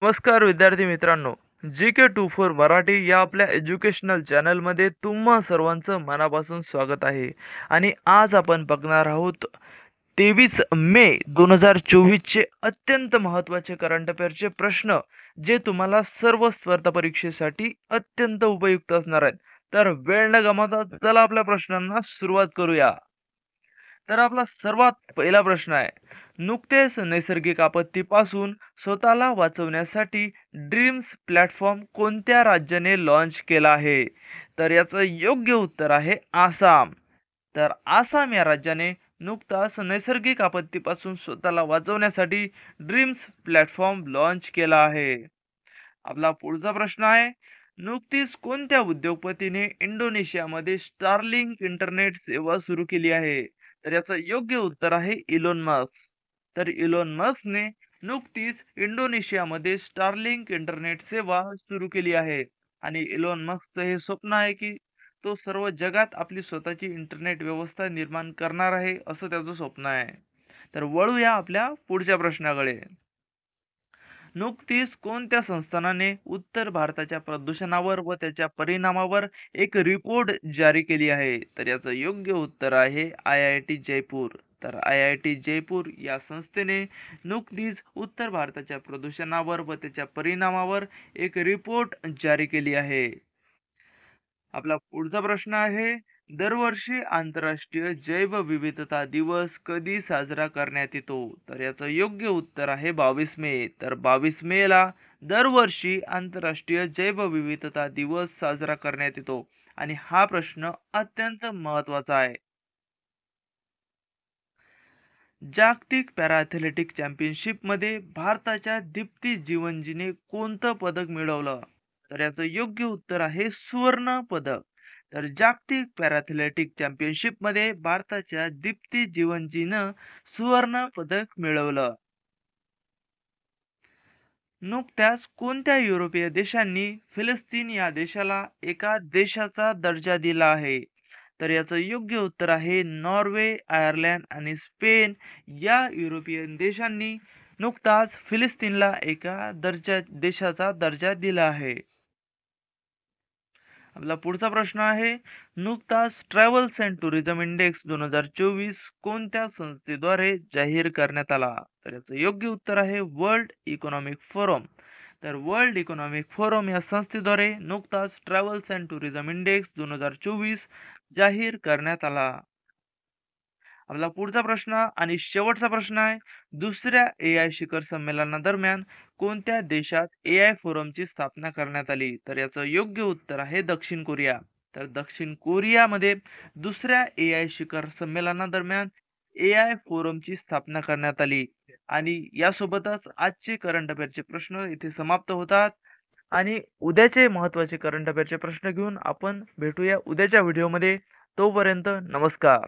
नमस्कार विद्यार्थी मित्रांनो. GK24 मराठी या आपल्या एज्युकेशनल चॅनलमध्ये तुम्हा सर्वांचं मनापासून स्वागत आहे. आणि आज आपण बघणार आहोत 23 मे 2024 चे अत्यंत महत्त्वाचे करंट अफेअरचे प्रश्न, जे तुम्हाला सर्व स्पर्धा परीक्षेसाठी अत्यंत उपयुक्त असणार आहेत. तर वेळ न गमावता चला आपल्या प्रश्नांना सुरुवात करूया. तर आपला सर्वात पहिला प्रश्न आहे, नुकतेच नैसर्गिक आपत्तीपासून स्वतःला वाचवण्यासाठी ड्रीम्स प्लॅटफॉर्म कोणत्या राज्याने लॉन्च केला आहे? तर याचं योग्य उत्तर आहे आसाम. तर आसाम या राज्याने नुकताच नैसर्गिक आपत्तीपासून स्वतःला वाचवण्यासाठी ड्रीम्स प्लॅटफॉर्म लॉन्च केला आहे. आपला पुढचा प्रश्न आहे, नुकतीच कोणत्या उद्योगपतीने इंडोनेशियामध्ये स्टारलिंक इंटरनेट सेवा सुरू केली आहे? तर याचं योग्य उत्तर आहे इलोन मस्क. तर इलोन मस्कने नुकतीच इंडोनेशियामध्ये स्टारलिंक इंटरनेट सेवा सुरू केली आहे. आणि इलोन मस्कचं हे स्वप्न आहे की तो सर्व जगात आपली स्वतःची इंटरनेट व्यवस्था निर्माण करणार आहे, असं त्याचं स्वप्न आहे. तर वळूया आपल्या पुढच्या प्रश्नाकडे. नुकतीच कोणत्या संस्थानाने उत्तर भारताच्या प्रदूषणावर व त्याच्या परिणामावर एक रिपोर्ट जारी केली आहे? तर याचं योग्य उत्तर आहे IIT जयपूर. तर IIT जयपूर या संस्थेने नुकतीच उत्तर भारताच्या प्रदूषणावर व त्याच्या परिणामावर एक रिपोर्ट जारी केली आहे. आपला पुढचा प्रश्न आहे, दरवर्षी आंतरराष्ट्रीय जैवविविधता दिवस कधी साजरा करण्यात येतो? तर याचं योग्य उत्तर आहे 22 मे. तर 22 मे ला दरवर्षी आंतरराष्ट्रीय जैवविविधता दिवस साजरा करण्यात येतो. आणि हा प्रश्न अत्यंत महत्वाचा आहे. जागतिक पॅरा ॲथलेटिक चॅम्पियनशिपमध्ये भारताच्या दीप्ती जीवनजीने कोणतं पदक मिळवलं? तर याचं योग्य उत्तर आहे सुवर्ण पदक. तर जागतिक पॅरा ॲथलेटिक चॅम्पियनशिपमध्ये भारताच्या दीप्ती जीवनजीनं सुवर्ण पदक मिळवलं. नुकत्याच कोणत्या युरोपीय देशांनी फिलिस्तीन या देशाला एका देशाचा दर्जा दिला आहे? तर याचं योग्य उत्तर आहे नॉर्वे, आयर्लंड आणि स्पेन या युरोपियन देशांनी नुकताच फिलिस्तीनला एका देशाचा दर्जा दिला आहे. आपला पुढचा प्रश्न आहे, नुकताच ट्रॅव्हल्स अँड टुरिझम इंडेक्स 2024 कोणत्या संस्थेद्वारे जाहीर करण्यात आला? तर याचं योग्य उत्तर आहे वर्ल्ड इकॉनॉमिक फोरम. तर वर्ल्ड इकॉनॉमिक फोरम या संस्थेद्वारे नुकताच ट्रॅव्हल्स अँड टुरिझम इंडेक्स 2024 जाहीर करण्यात आला. आपला पुढचा प्रश्न आणि शेवटचा प्रश्न आहे, दुसऱ्या AI शिखर संमेलनादरम्यान कोणत्या देशात AI फोरमची स्थापना करण्यात आली? तर याचं योग्य उत्तर आहे दक्षिण कोरिया. तर दक्षिण कोरियामध्ये दुसऱ्या AI शिखर संमेलनादरम्यान AI फोरमची स्थापना करण्यात आली. आणि यासोबतच आजचे करंट अफेअरचे प्रश्न इथे समाप्त होतात. आणि उद्याचे महत्त्वाचे करंट अफेअरचे प्रश्न घेऊन आपण भेटूया उद्याच्या व्हिडिओमध्ये. तोपर्यंत नमस्कार.